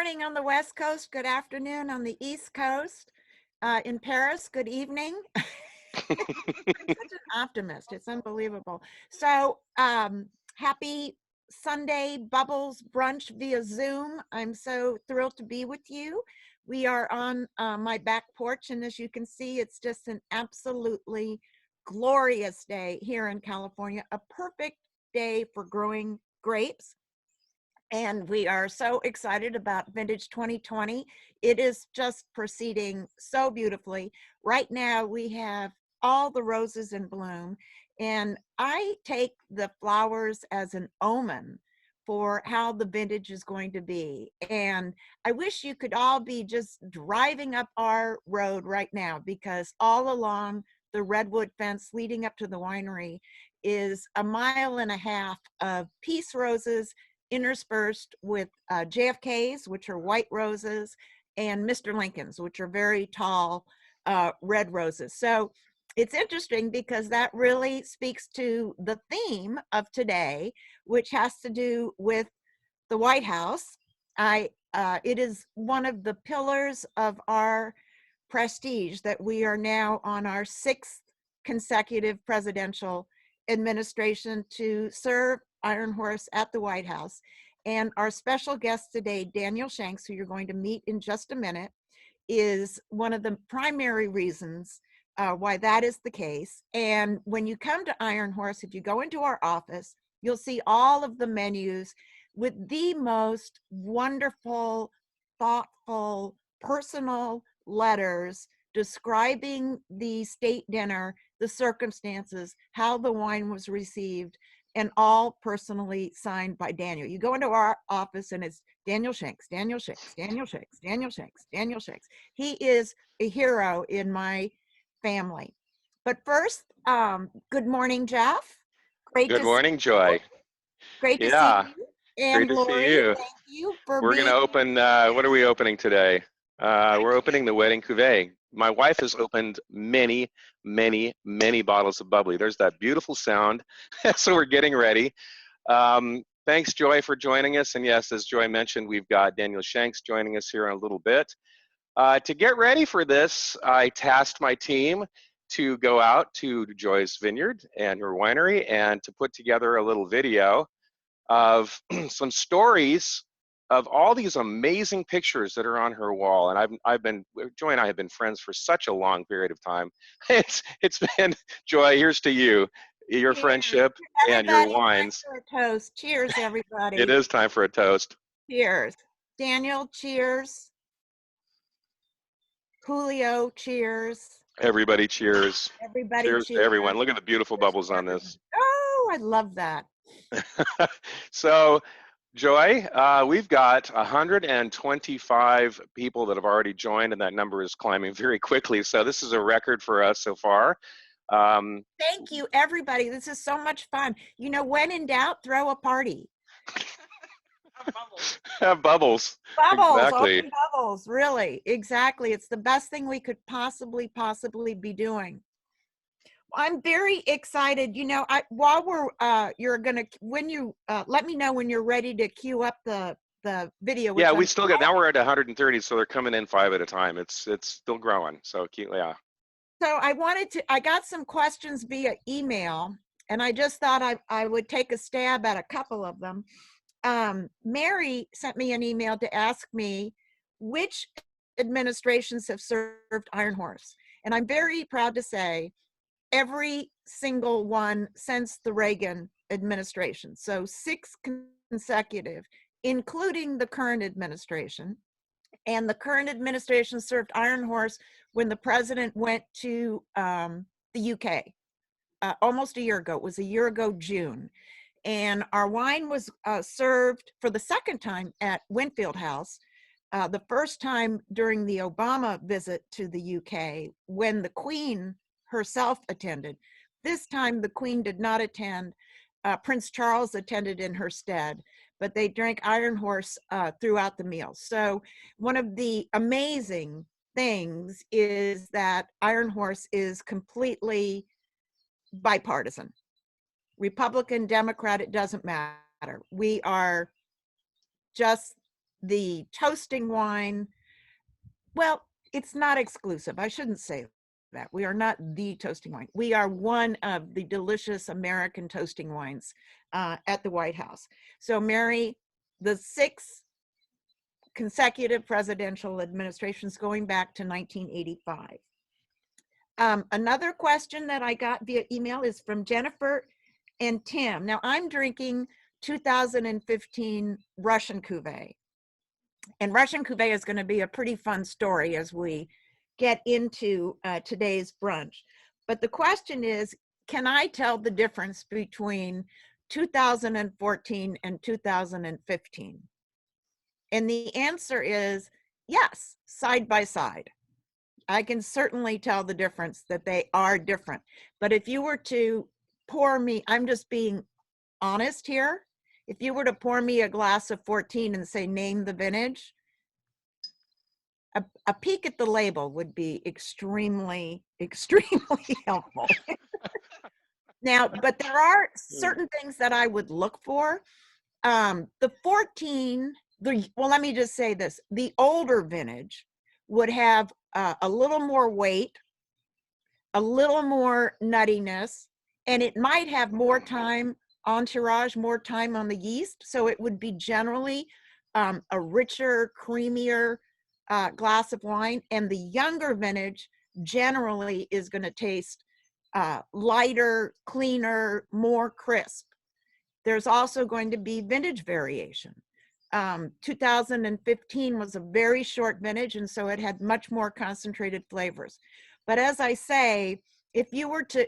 morning on the West Coast, good afternoon on the East Coast. In Paris, good evening. I'm such an optimist, it's unbelievable. So happy Sunday Bubbles brunch via Zoom. I'm so thrilled to be with you. We are on my back porch, and as you can see, it's just an absolutely glorious day here in California, a perfect day for growing grapes. And we are so excited about Vintage 2020. It is just proceeding so beautifully. Right now, we have all the roses in bloom, and I take the flowers as an omen for how the vintage is going to be. And I wish you could all be just driving up our road right now, because all along the redwood fence leading up to the winery is a mile and a half of peace roses interspersed with JFKs, which are white roses, and Mr. Lincolns, which are very tall red roses. So it's interesting because that really speaks to the theme of today, which has to do with the White House. It is one of the pillars of our prestige that we are now on our 6th consecutive presidential administration to serve Iron Horse at the White House. And our special guest today, Daniel Shanks, who you're going to meet in just a minute, is one of the primary reasons why that is the case. And when you come to Iron Horse, if you go into our office, you'll see all of the menus with the most wonderful, thoughtful, personal letters describing the state dinner, the circumstances, how the wine was received, and all personally signed by Daniel. You go into our office and it's Daniel Shanks, Daniel Shanks, Daniel Shanks, Daniel Shanks, Daniel Shanks. He is a hero in my family. But first, good morning, Jeff. Great Good to see morning, you. Joy. Great to see Yeah, you. great And to see Lori, you. thank you for We're going being to open, what are we opening today? We're opening the Wedding Cuvée. My wife has opened many, many, many bottles of bubbly. There's that beautiful sound. So we're getting ready. Thanks, Joy, for joining us. And yes, as Joy mentioned, we've got Daniel Shanks joining us here in a little bit. To get ready for this, I tasked my team to go out to Joy's vineyard and her winery and to put together a little video of some stories of all these amazing pictures that are on her wall. And Joy and I have been friends for such a long period of time. It's been, Joy, here's to you, your Cheers. friendship and your Everybody, time wines. for a toast. Cheers, It everybody. is time for a toast. Cheers. Daniel, cheers. Julio, cheers. Everybody cheers. Everybody, Cheers to cheers. everyone. Look at the beautiful Cheers bubbles to on everyone. this. Oh, I love that. So, Joy, we've got 125 people that have already joined, and that number is climbing very quickly. So this is a record for us so far. Thank you, everybody. This is so much fun. You know, when in doubt, throw a party. Have bubbles. Bubbles, Exactly. open bubbles, really, exactly. It's the best thing we could possibly be doing. I'm very excited. You know, while we're you're gonna when you let me know when you're ready to queue up the video, Yeah, which we I'm still got, now we're at 130, so they're coming in 5 at a time. It's still growing. So yeah. so I got some questions via email, and I just thought I would take a stab at a couple of them. Mary sent me an email to ask me which administrations have served Iron Horse, and I'm very proud to say every single one since the Reagan administration. So 6 consecutive, including the current administration. And the current administration served Iron Horse when the president went to the UK almost a year ago. It was a year ago, June. And our wine was served for the second time at Winfield House. The first time during the Obama visit to the UK when the Queen herself attended. This time the Queen did not attend. Prince Charles attended in her stead, but they drank Iron Horse throughout the meal. So one of the amazing things is that Iron Horse is completely bipartisan. Republican, Democrat, it doesn't matter. We are just the toasting wine. Well, it's not exclusive. I shouldn't say that. We are not the toasting wine. We are one of the delicious American toasting wines at the White House. So, Mary, the 6 consecutive presidential administrations going back to 1985. Another question that I got via email is from Jennifer and Tim. Now, I'm drinking 2015 Russian Cuvée. And Russian Cuvée is going to be a pretty fun story as we get into today's brunch. But the question is, can I tell the difference between 2014 and 2015? And the answer is yes, side by side. I can certainly tell the difference, that they are different. But if you were to pour me, I'm just being honest here. If you were to pour me a glass of 14 and say, name the vintage, a peek at the label would be extremely, extremely helpful. Now, but there are certain things that I would look for. The 14, well, let me just say this. The older vintage would have a little more weight, a little more nuttiness, and it might have more time, entourage, more time on the yeast. So it would be generally a richer, creamier glass of wine. And the younger vintage generally is going to taste lighter, cleaner, more crisp. There's also going to be vintage variation. 2015 was a very short vintage, and so it had much more concentrated flavors. But as I say, if you were to,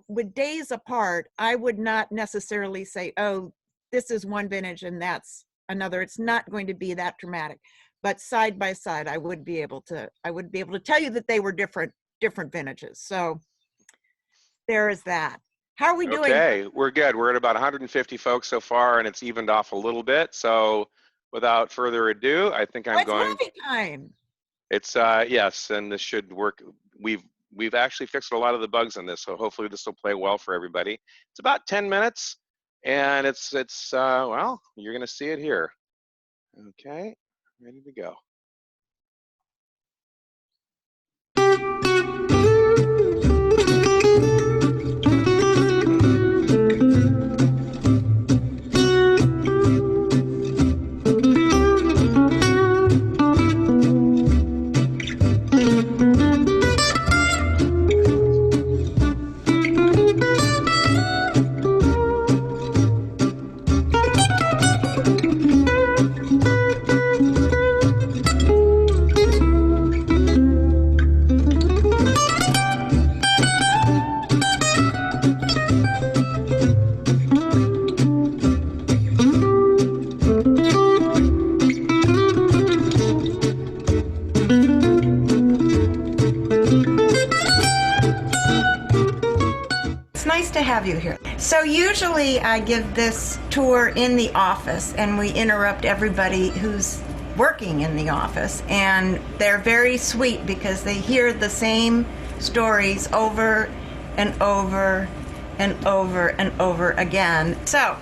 with days apart, I would not necessarily say, oh, this is one vintage and that's another. It's not going to be that dramatic. But side by side, I would be able to tell you that they were different vintages. So there is that. How are we doing? Okay, we're good. We're at about 150 folks so far, and it's evened off a little bit. So without further ado, I think I'm going. It's movie time. It's yes, and this should work. We've actually fixed a lot of the bugs in this, so hopefully this will play well for everybody. It's about 10 minutes, and it's well, you're gonna see it here. Okay, ready to go. Have you here. So usually I give this tour in the office and we interrupt everybody who's working in the office, and they're very sweet because they hear the same stories over and over and over and over again. So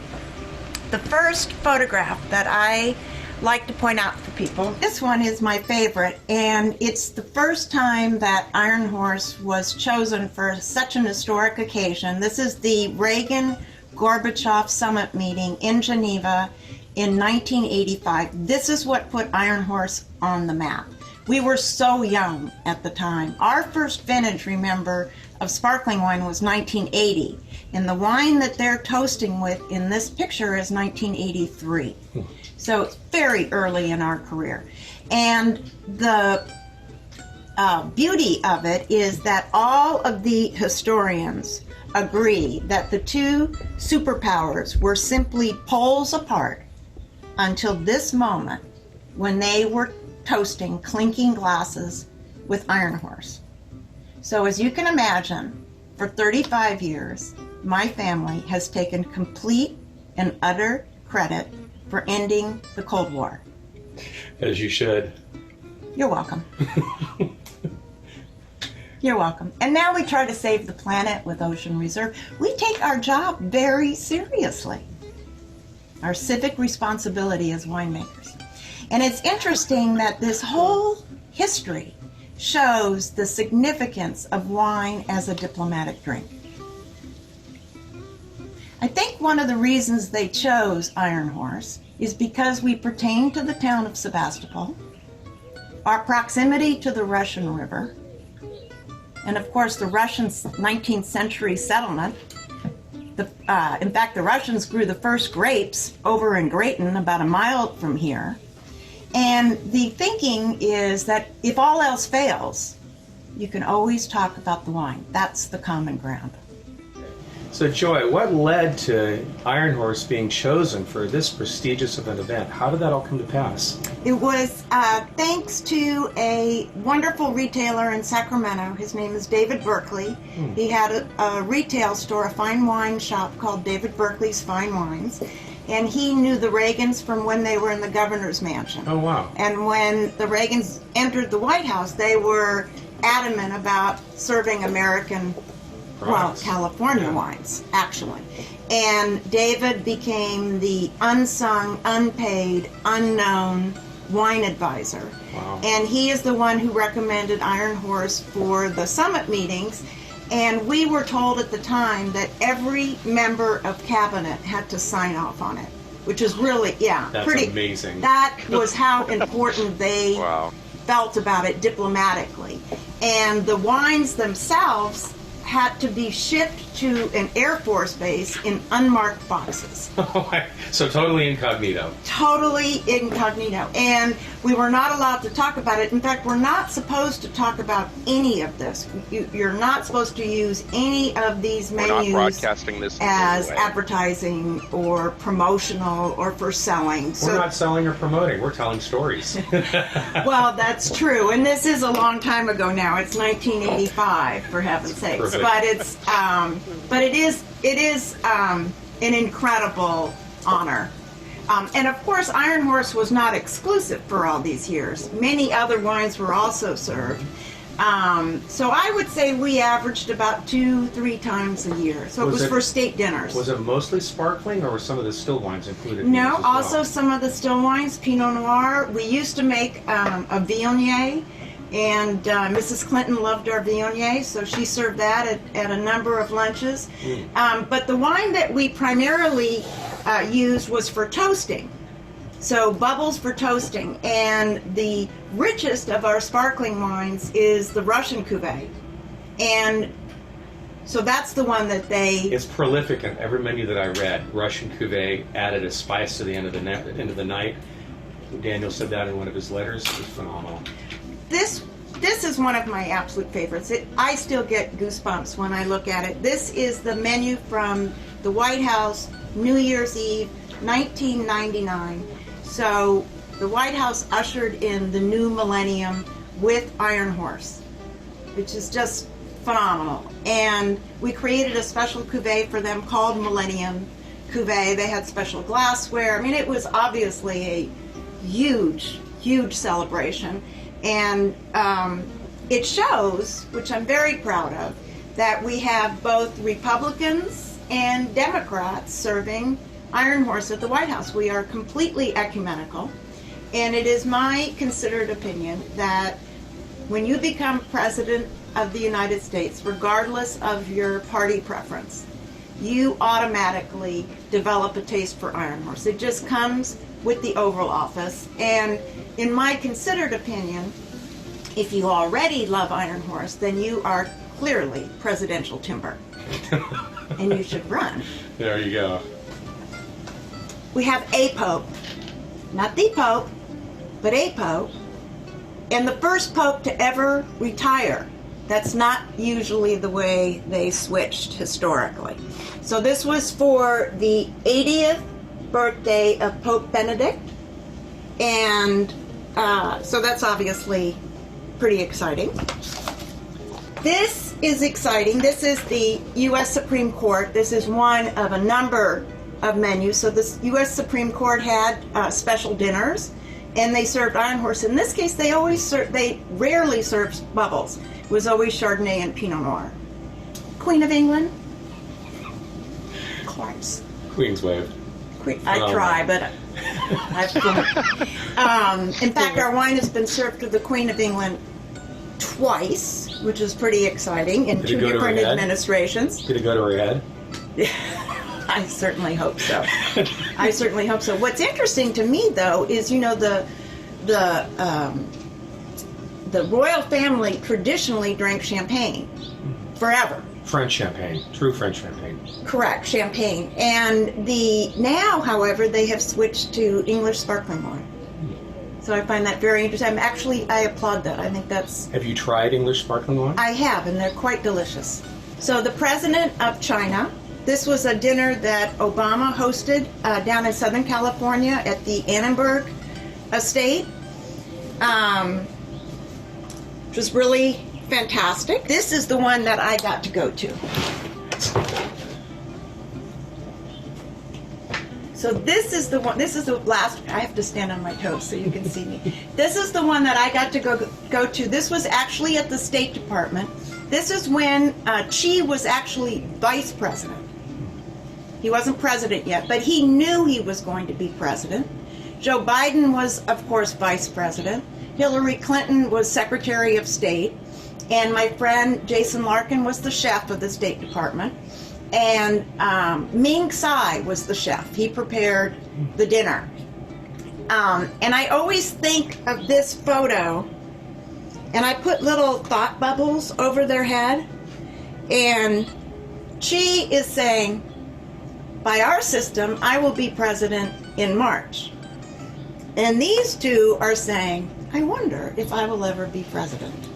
the first photograph that I like to point out for people, this one is my favorite, and it's the first time that Iron Horse was chosen for such an historic occasion. This is the Reagan-Gorbachev summit meeting in Geneva in 1985. This is what put Iron Horse on the map. We were so young at the time. Our first vintage, remember, of sparkling wine was 1980, and the wine that they're toasting with in this picture is 1983. So it's very early in our career. And the beauty of it is that all of the historians agree that the two superpowers were simply poles apart until this moment when they were toasting clinking glasses with Iron Horse. So as you can imagine, for 35 years, my family has taken complete and utter credit for ending the Cold War. As you should. You're welcome. You're welcome. And now we try to save the planet with Ocean Reserve. We take our job very seriously. Our civic responsibility as winemakers. And it's interesting that this whole history shows the significance of wine as a diplomatic drink. I think one of the reasons they chose Iron Horse is because we pertain to the town of Sebastopol, our proximity to the Russian River, and of course the Russian 19th century settlement. In fact, the Russians grew the first grapes over in Grayton, about a mile from here. And the thinking is that if all else fails, you can always talk about the wine. That's the common ground. So, Joy, what led to Iron Horse being chosen for this prestigious of an event? How did that all come to pass? It was thanks to a wonderful retailer in Sacramento. His name is David Berkeley. He had a retail store, a fine wine shop called David Berkeley's Fine Wines. And he knew the Reagans from when they were in the governor's mansion. Oh, wow. And when the Reagans entered the White House, they were adamant about serving American, well, California wines, actually. And David became the unsung, unpaid, unknown wine advisor. Wow. And he is the one who recommended Iron Horse for the summit meetings. And we were told at the time that every member of cabinet had to sign off on it, which is really, That's pretty amazing. That was how important they Wow. felt about it diplomatically. And the wines themselves had to be shipped to an Air Force base in unmarked boxes. So totally incognito. Totally incognito. And we were not allowed to talk about it. In fact, we're not supposed to talk about any of this. You're not supposed to use any of these We're not menus broadcasting this in as any way. advertising or promotional or for selling. We're not selling or promoting. We're telling stories. Well, that's true, and this is a long time ago now. It's 1985, for heaven's sakes. Perfect. But it's, but it is an incredible honor. And of course, Iron Horse was not exclusive for all these years. Many other wines were also served. So I would say we averaged about 2-3 times a year. So it was for state dinners. Was it mostly sparkling, or were some of the still wines included? in No, these as also well? some of the still wines, Pinot Noir. We used to make a Viognier, and Mrs. Clinton loved our Viognier, so she served that at a number of lunches. But the wine that we primarily used was for toasting. So bubbles for toasting, and the richest of our sparkling wines is the Russian Cuvée. And so that's the one that they... It's prolific in every menu that I read. Russian Cuvée added a spice to the end of the night. Daniel said that in one of his letters. It was phenomenal. This is one of my absolute favorites. I still get goosebumps when I look at it. This is the menu from the White House, New Year's Eve, 1999. So the White House ushered in the new millennium with Iron Horse, which is just phenomenal. And we created a special cuvee for them called Millennium Cuvee. They had special glassware. I mean, it was obviously a huge, huge celebration. And it shows, which I'm very proud of, that we have both Republicans and Democrats serving Iron Horse at the White House. We are completely ecumenical. And it is my considered opinion that when you become President of the United States, regardless of your party preference, you automatically develop a taste for Iron Horse. It just comes with the Oval Office. And in my considered opinion, if you already love Iron Horse, then you are clearly presidential timber. And you should run. There you go. We have a Pope, not the Pope, but a Pope, and the first Pope to ever retire. That's not usually the way they switched historically. So this was for the 80th birthday of Pope Benedict, and so that's obviously pretty exciting. This is exciting. This is the U.S. Supreme Court. This is one of a number of menus. So the U.S. Supreme Court had special dinners, and they served Iron Horse. In this case, they rarely served bubbles. It was always Chardonnay and Pinot Noir. Queen of England, close. Queen's wave. I try, but in fact, our wine has been served to the Queen of England twice, which is pretty exciting in Did it two go to her different head? administrations. Did it go to her head? I certainly hope so. I certainly hope so. What's interesting to me, though, is the royal family traditionally drank champagne forever. French champagne, true French champagne. Correct, champagne. And now, however, they have switched to English sparkling wine. So I find that very interesting. I applaud that. I think that's... Have you tried English sparkling wine? I have, and they're quite delicious. So the president of China, this was a dinner that Obama hosted down in Southern California at the Annenberg estate. Which was really fantastic. This is the one that I got to go to. So this is the last, I have to stand on my toes so you can see me. This is the one that I got to go to. This was actually at the State Department. This is when Xi was actually vice president. He wasn't president yet, but he knew he was going to be president. Joe Biden was, of course, vice president. Hillary Clinton was Secretary of State. And my friend Jason Larkin was the chef of the State Department. And Ming Tsai was the chef. He prepared the dinner. And I always think of this photo, and I put little thought bubbles over their head. And Xi is saying, by our system, I will be president in March. And these two are saying, I wonder if I will ever be president.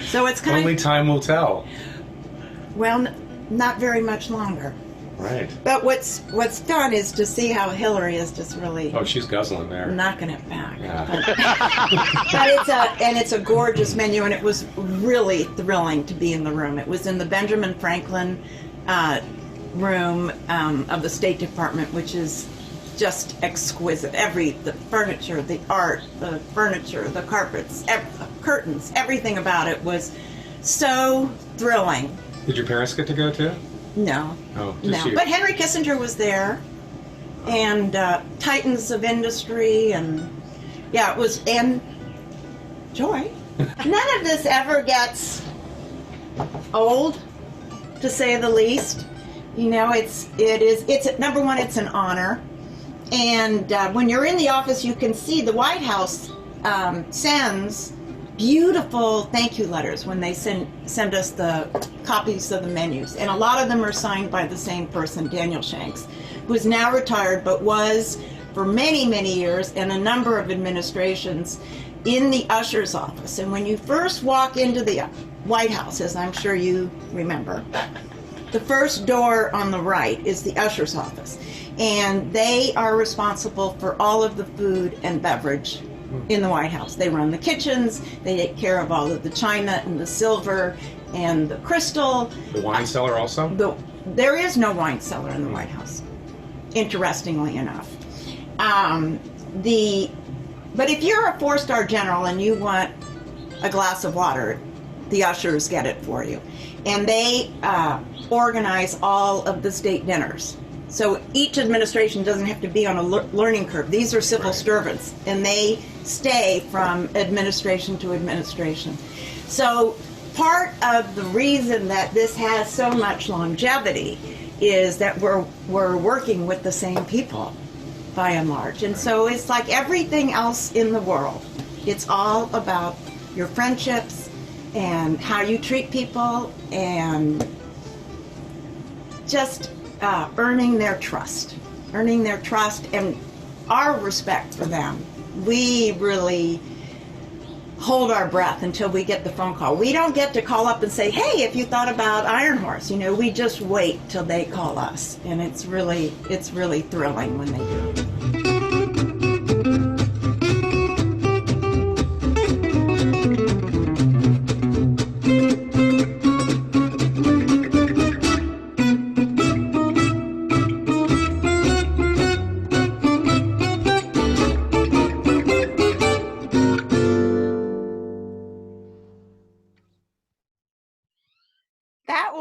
So it's kind Only time will tell. Well, not very much longer. Right. But what's done is to see how Hillary is just really Oh, she's guzzling there. knocking it back. Yeah. But it's a gorgeous menu, and it was really thrilling to be in the room. It was in the Benjamin Franklin room of the State Department, which is just exquisite. The furniture, the art, the furniture, the carpets, curtains, everything about it was so thrilling. Did your parents get to go too? No. Oh, just No. you. But Henry Kissinger was there, and titans of industry, and yeah, it was, and Joy. None of this ever gets old, to say the least. It's number one, it's an honor. And when you're in the office, you can see the White House sends beautiful thank you letters when they send us the copies of the menus. And a lot of them are signed by the same person, Daniel Shanks, who is now retired, but was for many, many years in a number of administrations in the usher's office. And when you first walk into the White House, as I'm sure you remember, the first door on the right is the usher's office. And they are responsible for all of the food and beverage in the White House. They run the kitchens, they take care of all of the china and the silver and the crystal. The wine cellar also? There is no wine cellar in the White House, interestingly enough. But if you're a 4-star general and you want a glass of water, the ushers get it for you. And they organize all of the state dinners. So each administration doesn't have to be on a learning curve. These are civil servants, and they stay from administration to administration. So part of the reason that this has so much longevity is that we're working with the same people, by and large. And so it's like everything else in the world. It's all about your friendships and how you treat people and just earning their trust and our respect for them. We really hold our breath until we get the phone call. We don't get to call up and say, hey, if you thought about Iron Horse, we just wait till they call us. And it's really thrilling when they do.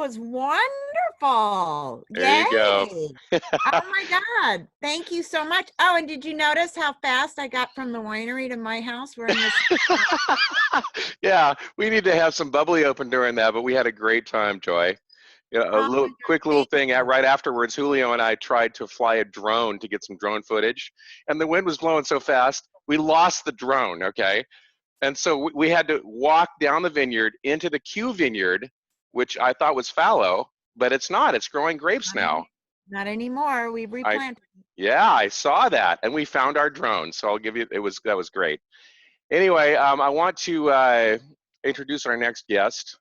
was wonderful. There you go. Yay. Oh my God. Thank you so much. Oh, and did you notice how fast I got from the winery to my house? We're in this. Yeah, we need to have some bubbly open during that, but we had a great time, Joy. Yeah, a Oh my little God, quick little thank thing. you. Right afterwards, Julio and I tried to fly a drone to get some drone footage, and the wind was blowing so fast, we lost the drone. Okay, and so we had to walk down the vineyard into the Q vineyard, which I thought was fallow, but it's not. It's growing grapes now. Not anymore. We've I replanted. Yeah, I saw that, and we found our drone. So I'll give you. That was great. Anyway, I want to introduce our next guest.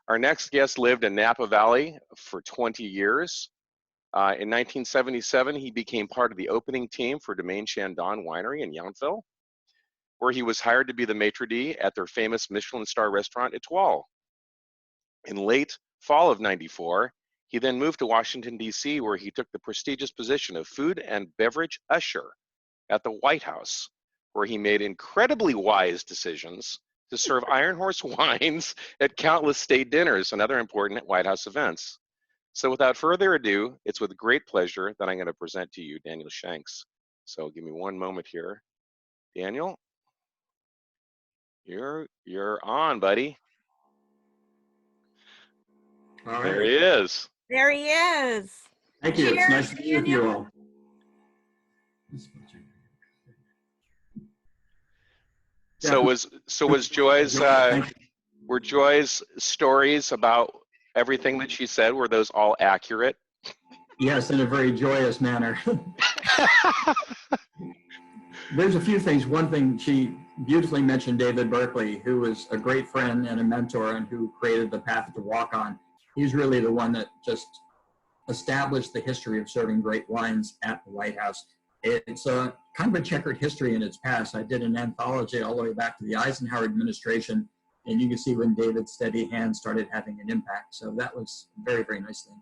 Our next guest lived in Napa Valley for 20 years. In 1977, he became part of the opening team for Domaine Chandon Winery in Yountville, where he was hired to be the maitre d' at their famous Michelin star restaurant, Etoile. In late fall of '94, he then moved to Washington, D.C., where he took the prestigious position of food and beverage usher at the White House, where he made incredibly wise decisions to serve Iron Horse wines at countless state dinners and other important White House events. So without further ado, it's with great pleasure that I'm going to present to you Daniel Shanks. So give me one moment here. Daniel, you're on, buddy. All There right. he is. There he is. Thank you. It's Cheers, nice to be with you Daniel. all. So was Joy's Thank you. were Joy's stories about everything that she said, were those all accurate? Yes, in a very joyous manner. There's a few things. One thing, she beautifully mentioned David Berkeley, who was a great friend and a mentor and who created the path to walk on. He's really the one that just established the history of serving great wines at the White House. It's a kind of a checkered history in its past. I did an anthology all the way back to the Eisenhower administration, and you can see when David's steady hand started having an impact. So that was a very, very nice thing.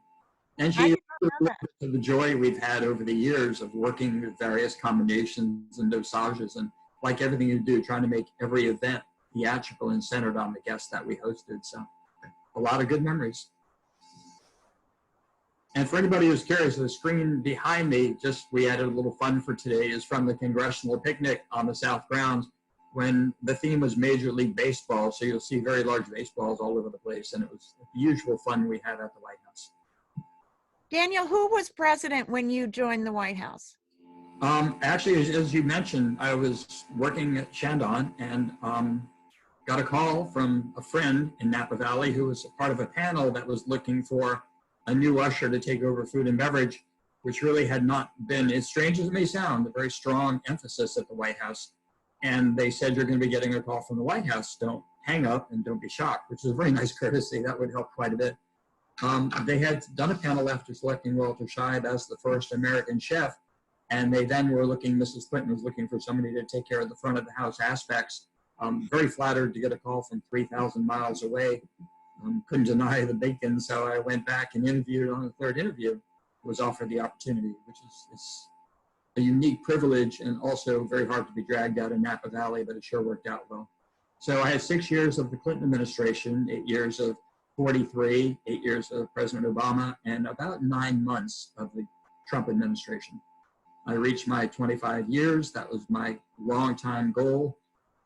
And I she did not know that. the joy we've had over the years of working with various combinations and dosages, and like everything you do, trying to make every event theatrical and centered on the guests that we hosted. So a lot of good memories. And for anybody who's curious, the screen behind me, just we added a little fun for today, is from the congressional picnic on the South grounds when the theme was Major League Baseball. So you'll see very large baseballs all over the place. And it was the usual fun we had at the White House. Daniel, who was president when you joined the White House? Actually, as you mentioned, I was working at Chandon and got a call from a friend in Napa Valley who was part of a panel that was looking for a new usher to take over food and beverage, which really had not been, as strange as it may sound, a very strong emphasis at the White House. And they said, you're going to be getting a call from the White House. Don't hang up and don't be shocked, which is a very nice courtesy. That would help quite a bit. They had done a panel after selecting Walter Scheib as the first American chef. And they then were looking, Mrs. Clinton was looking for somebody to take care of the front of the house aspects. Very flattered to get a call from 3,000 miles away. Couldn't deny the bacon, so I went back and interviewed. On the third interview, was offered the opportunity, which is a unique privilege and also very hard to be dragged out of Napa Valley, but it sure worked out well. So I had 6 years of the Clinton administration, 8 years of 43, 8 years of President Obama, and about 9 months of the Trump administration. I reached my 25 years. That was my long-time goal.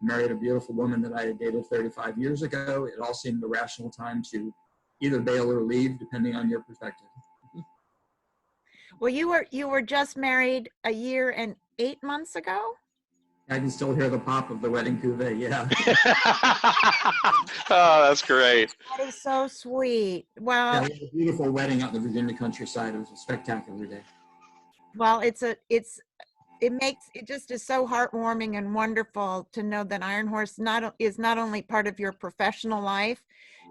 Married a beautiful woman that I had dated 35 years ago. It all seemed a rational time to either bail or leave, depending on your perspective. Well, you were just married a year and 8 months ago? I can still hear the pop of the wedding cuvee, yeah. Oh, that's great. That is so sweet. Well, Yeah, we had a beautiful wedding out in the Virginia countryside. It was a spectacular day. well, it makes it just is so heartwarming and wonderful to know that Iron Horse is not only part of your professional life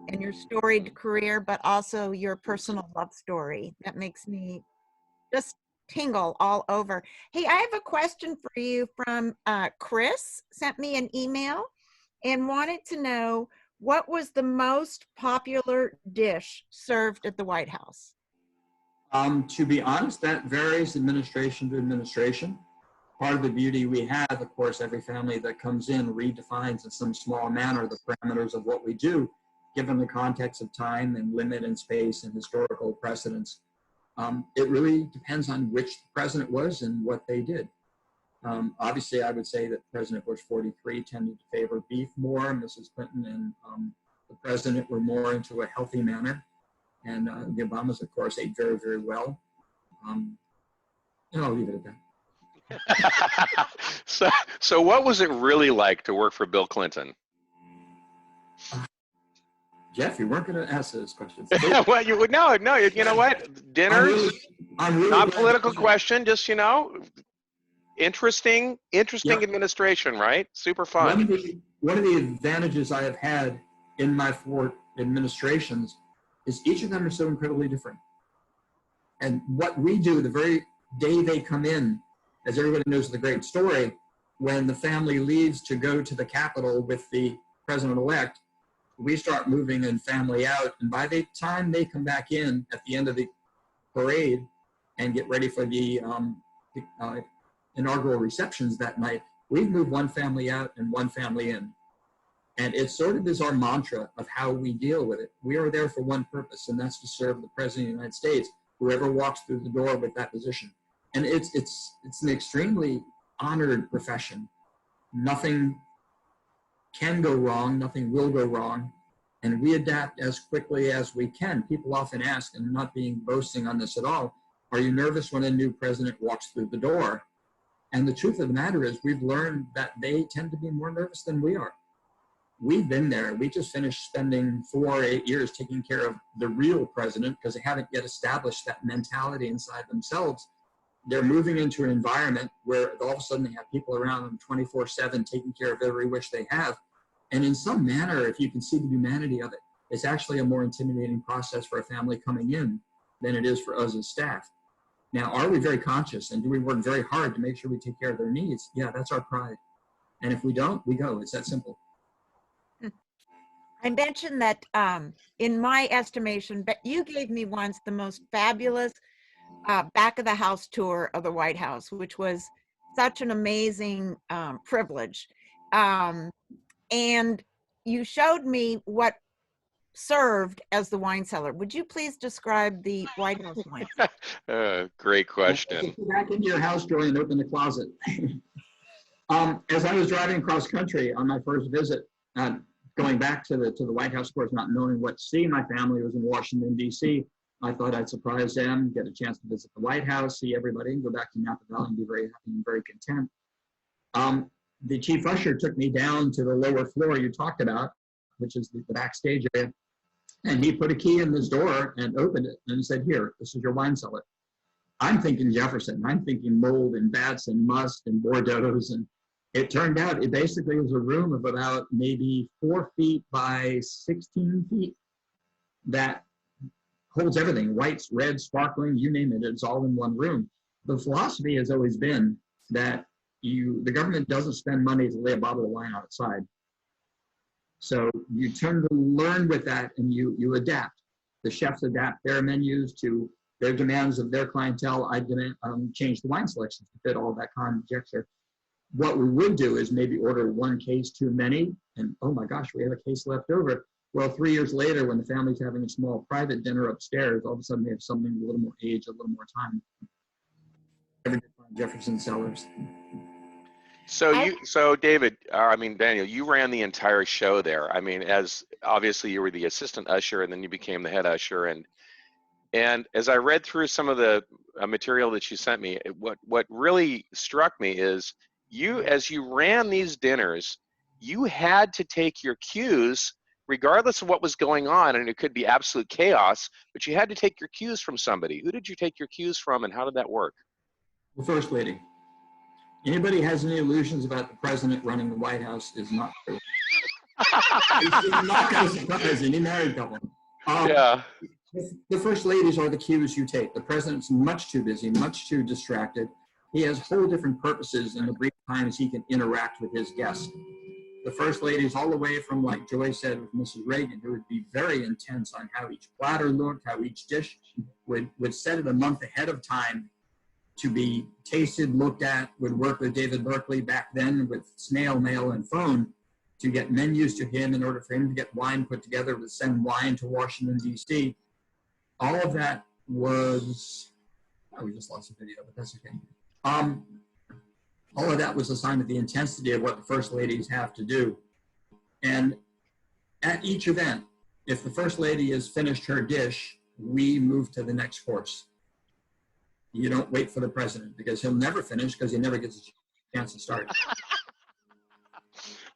and your storied career, but also your personal love story. That makes me just tingle all over. Hey, I have a question for you from Chris. Sent me an email and wanted to know, what was the most popular dish served at the White House? To be honest, that varies administration to administration. Part of the beauty we have, of course, every family that comes in redefines in some small manner the parameters of what we do. given the context of time and limit and space and historical precedents. It really depends on which president was and what they did. Obviously, I would say that President Bush 43 tended to favor beef more. Mrs. Clinton and the president were more into a healthy manner. And the Obamas, of course, ate very, very well. And I'll leave it at that. So what was it really like to work for Bill Clinton? Jeff, you weren't going to ask those questions. Well, you would no. You know what? Dinners, I'm really not glad political question. Just interesting administration, right? Super fun. One of the advantages I have had in my 4 administrations is each of them are so incredibly different. And what we do the very day they come in, as everybody knows the great story, when the family leaves to go to the Capitol with the president-elect, we start moving and family out. And by the time they come back in at the end of the parade and get ready for the inaugural receptions that night, we've moved one family out and one family in. And it sort of is our mantra of how we deal with it. We are there for one purpose, and that's to serve the President of the United States, whoever walks through the door with that position. And it's an extremely honored profession. Nothing can go wrong, nothing will go wrong, and we adapt as quickly as we can. People often ask, and I'm not being boasting on this at all, are you nervous when a new president walks through the door? And the truth of the matter is we've learned that they tend to be more nervous than we are. We've been there. We just finished spending 4 or 8 years taking care of the real president because they haven't yet established that mentality inside themselves. They're moving into an environment where all of a sudden they have people around them 24/7 taking care of every wish they have. And in some manner, if you can see the humanity of it, it's actually a more intimidating process for a family coming in than it is for us as staff. Now, are we very conscious and do we work very hard to make sure we take care of their needs? Yeah, that's our pride. And if we don't, we go. It's that simple. I mentioned that in my estimation, but you gave me once the most fabulous back of the house tour of the White House, which was such an amazing privilege. And you showed me what served as the wine cellar. Would you please describe the White House wine? Great question. Go back into your house drawer and open the closet. As I was driving across country on my first visit, going back to the White House, of course, not knowing what to see, my family was in Washington, D.C. I thought I'd surprise them, get a chance to visit the White House, see everybody, and go back to Napa Valley and be very happy and very content. The chief usher took me down to the lower floor you talked about, which is the backstage area, and he put a key in this door and opened it and said, here, this is your wine cellar. I'm thinking Jefferson, I'm thinking mold and bats and must and Bordeaux's, and it turned out it basically was a room of about maybe 4 feet by 16 feet that holds everything, whites, reds, sparkling, you name it, it's all in one room. The philosophy has always been that the government doesn't spend money to lay a bottle of wine outside. So you tend to learn with that and you adapt. The chefs adapt their menus to their demands of their clientele. I change the wine selections to fit all that conjecture. What we would do is maybe order 1 case too many, and oh my gosh, we have a case left over. Well, 3 years later, when the family's having a small private dinner upstairs, all of a sudden they have something a little more age, a little more time. Jefferson Cellars. So David, Daniel, you ran the entire show there. I mean, as obviously you were the assistant usher and then you became the head usher. And as I read through some of the material that you sent me, what really struck me is as you ran these dinners, you had to take your cues regardless of what was going on, and it could be absolute chaos, but you had to take your cues from somebody. Who did you take your cues from and how did that work? The First Lady. Anybody has any illusions about the president running the White House is not true. It's not going to surprise any married couple. Yeah. The First Ladies are the cues you take. The president's much too busy, much too distracted. He has whole different purposes in the brief times he can interact with his guests. The First Ladies, all the way from, like Joy said with Mrs. Reagan, who would be very intense on how each platter looked, how each dish would set it a month ahead of time to be tasted, looked at, would work with David Berkeley back then with snail mail and phone to get menus to him in order for him to get wine put together, to send wine to Washington, D.C. All of that was, oh, we just lost the video, but that's okay. All of that was a sign of the intensity of what the first ladies have to do. And at each event, if the first lady has finished her dish, we move to the next course. You don't wait for the president because he'll never finish because he never gets a chance to start.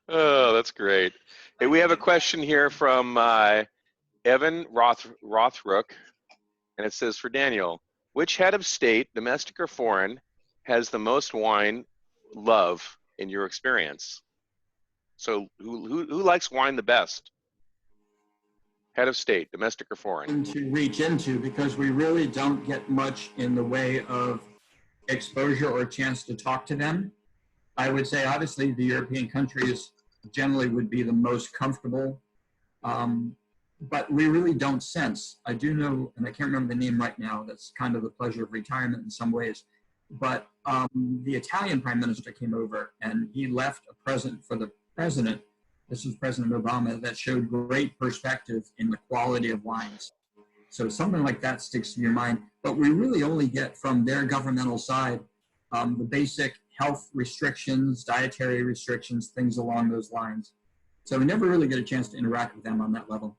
Oh, that's great. Hey, we have a question here from Evan Rothrook, and it says, for Daniel, which head of state, domestic or foreign, has the most wine love in your experience? So who likes wine the best? Head of state, domestic or foreign? To reach into, because we really don't get much in the way of exposure or a chance to talk to them. I would say obviously the European countries generally would be the most comfortable, but we really don't sense. I do know, and I can't remember the name right now, that's kind of the pleasure of retirement in some ways, but the Italian prime minister came over and he left a present for the president. This was President Obama, that showed great perspective in the quality of wines. So something like that sticks in your mind, but we really only get from their governmental side the basic health restrictions, dietary restrictions, things along those lines. So we never really get a chance to interact with them on that level.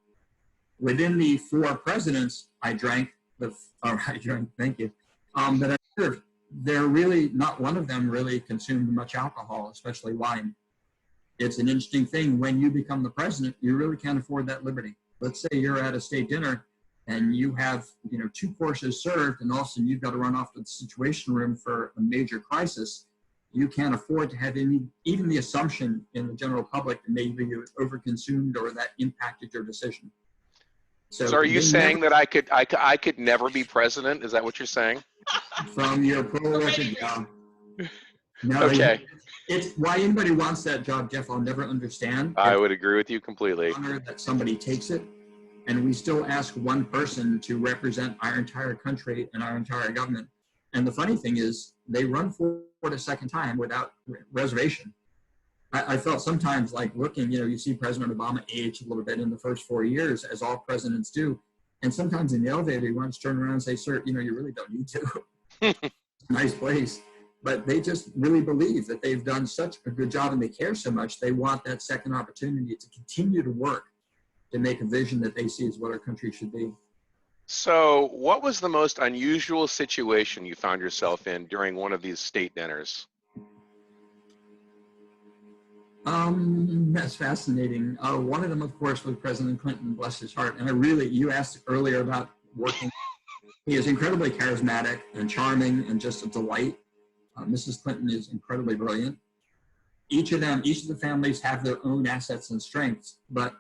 Within the 4 presidents I drank, thank you, that I served, they're really, not one of them really consumed much alcohol, especially wine. It's an interesting thing. When you become the president, you really can't afford that liberty. Let's say you're at a state dinner and you have, 2 courses served, and all of a sudden you've got to run off to the situation room for a major crisis. You can't afford to have even the assumption in the general public that maybe you overconsumed or that impacted your decision. So are you saying that I could never be president? Is that what you're saying? From your prolific job. No, Okay. it's why anybody wants that job, Jeff. I'll never understand. I would agree with you completely. Honor that somebody takes it, and we still ask one person to represent our entire country and our entire government. And the funny thing is, they run for it a second time without reservation. I felt sometimes like looking, you see President Obama age a little bit in the first 4 years, as all presidents do. And sometimes in the elevator, he wants to turn around and say, sir, you really don't need to. Nice place. But they just really believe that they've done such a good job and they care so much, they want that second opportunity to continue to work to make a vision that they see as what our country should be. So what was the most unusual situation you found yourself in during one of these state dinners? That's fascinating. One of them, of course, was President Clinton, bless his heart. And you asked earlier about working. He is incredibly charismatic and charming and just a delight. Mrs. Clinton is incredibly brilliant. Each of the families have their own assets and strengths, but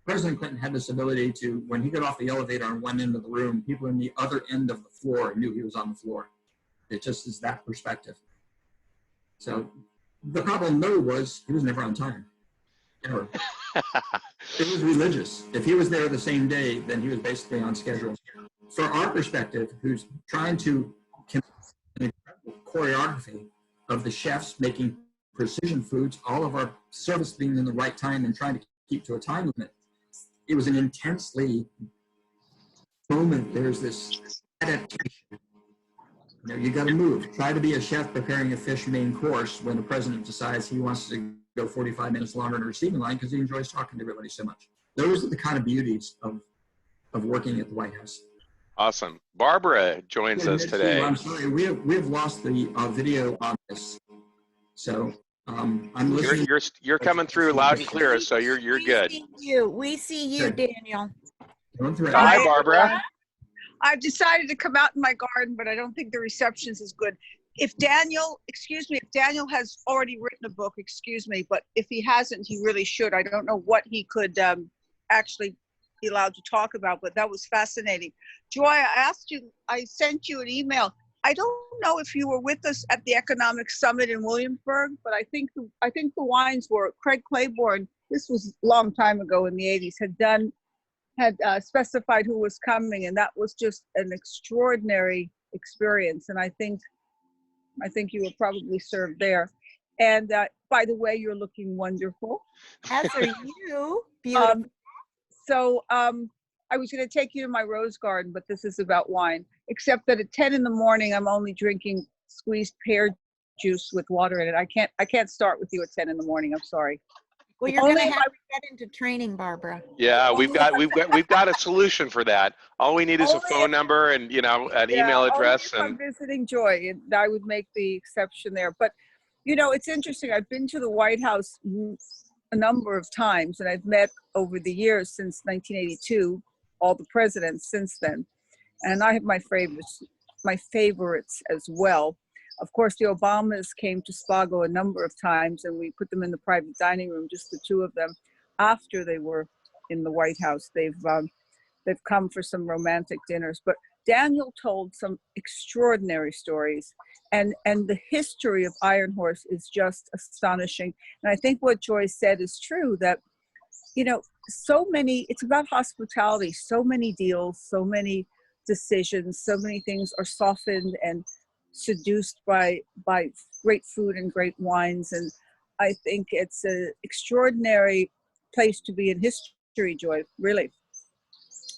President Clinton had this ability to, when he got off the elevator on one end of the room, people in the other end of the floor knew he was on the floor. It just is that perspective. So the problem, though, was he was never on time. Ever. It was religious. If he was there the same day, then he was basically on schedule. For our perspective, who's trying to an incredible choreography of the chefs making precision foods, all of our service being in the right time and trying to keep to a time limit. It was an intensely moment. There's this adaptation. You got to move. Try to be a chef preparing a fish main course when the president decides he wants to go 45 minutes longer in a receiving line because he enjoys talking to everybody so much. Those are the kind of beauties of working at the White House. Awesome. Barbara joins us today. I'm sorry, we have lost the video on this. So I'm listening. You're coming through loud and clear, so you're good. We see you, Daniel. Hi, Barbara. I've decided to come out in my garden, but I don't think the reception is good. If Daniel has already written a book, but if he hasn't, he really should. I don't know what he could actually be allowed to talk about, but that was fascinating. Joy, I sent you an email. I don't know if you were with us at the Economic Summit in Williamsburg, but I think the wines were Craig Claiborne. This was a long time ago in the 80s. Had specified who was coming, and that was just an extraordinary experience. And I think you were probably served there. And by the way, you're looking wonderful. As are you. Beautiful. So I was going to take you to my rose garden, but this is about wine. Except that at 10 in the morning, I'm only drinking squeezed pear juice with water in it. I can't start with you at 10 in the morning. I'm sorry. Well, you're going to Only have to get into training, Barbara. Yeah, we've got a solution for that. All we need is a Only phone number and an email only address. if I'm And visiting Joy, and I would make the exception there. But it's interesting. I've been to the White House a number of times, and I've met over the years since 1982 all the presidents since then, and I have my favorites as well. Of course, the Obamas came to Spago a number of times, and we put them in the private dining room, just the two of them. After they were in the White House, they've come for some romantic dinners. But Daniel told some extraordinary stories, and the history of Iron Horse is just astonishing. And I think what Joy said is true, that so many, it's about hospitality, so many deals, so many decisions, so many things are softened and seduced by great food and great wines. And I think it's an extraordinary place to be in history, Joy, really.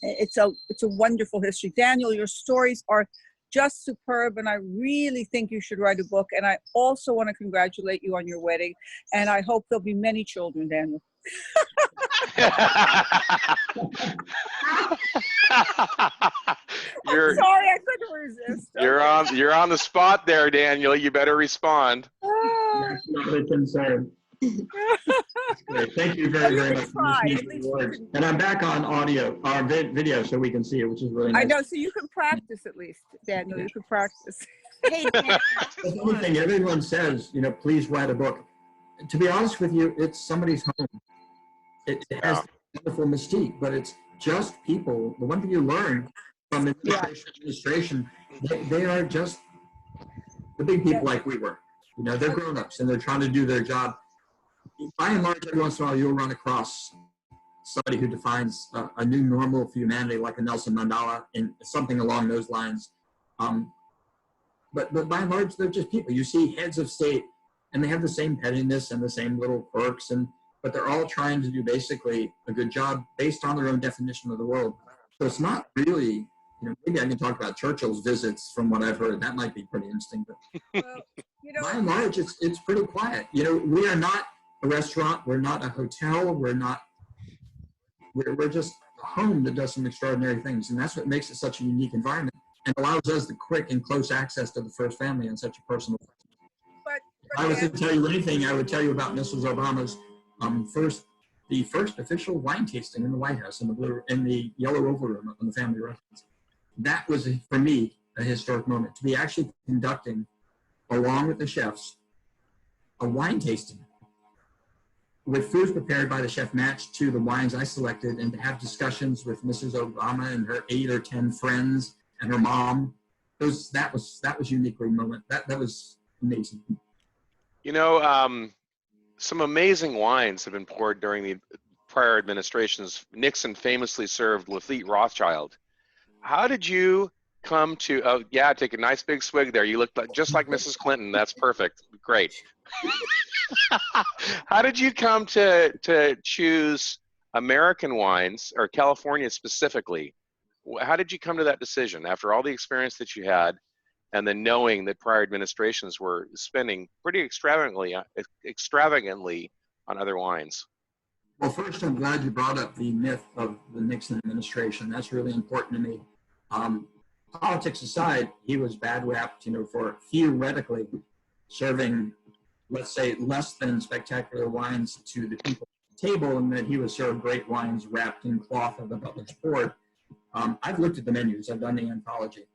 It's a wonderful history. Daniel, your stories are just superb, and I really think you should write a book. And I also want to congratulate you on your wedding, and I hope there'll be many children, Daniel. you're I'm sorry, I couldn't resist. you're on the spot there, Daniel. You better respond. That's what I can say. Great. Thank you very, very much for listening to the words. And I'm back on audio, or video, so we can see it, which is really nice. I know, so you can practice at least, Daniel. You can practice. Hey, Dan. The only thing everyone says, please write a book. To be honest with you, it's somebody's home. It has wonderful mystique, but it's just people. The one thing you learn from administration, they are just the big people like we were. They're grown-ups and they're trying to do their job. By and large, every once in a while, you'll run across somebody who defines a new normal for humanity, like a Nelson Mandela, and something along those lines. But by and large, they're just people. You see heads of state, and they have the same pettiness and the same little quirks, but they're all trying to do basically a good job based on their own definition of the world. So it's not really, maybe I can talk about Churchill's visits from what I've heard. That might be pretty interesting. But by and large, it's pretty quiet. We are not a restaurant. We're not a hotel. We're just a home that does some extraordinary things. And that's what makes it such a unique environment and allows us the quick and close access to the first family in such a personal way. If I was to tell you anything, I would tell you about Mrs. Obama's the first official wine tasting in the White House in the Yellow Oval Room on the family residence. That was, for me, a historic moment, to be actually conducting, along with the chefs, a wine tasting with foods prepared by the chef matched to the wines I selected, and to have discussions with Mrs. Obama and her 8 or 10 friends and her mom. That was uniquely a moment. That was amazing. Some amazing wines have been poured during the prior administrations. Nixon famously served Lafite Rothschild. How did you come to, take a nice big swig there. You look just like Mrs. Clinton. That's perfect. Great. How did you come to choose American wines, or California specifically? How did you come to that decision after all the experience that you had, and then knowing that prior administrations were spending pretty extravagantly on other wines? Well, first, I'm glad you brought up the myth of the Nixon administration. That's really important to me. Politics aside, he was bad rapped, for theoretically serving, let's say, less than spectacular wines to the people at the table, and that he would serve great wines wrapped in cloth of the butler's board. I've looked at the menus. I've done the anthology.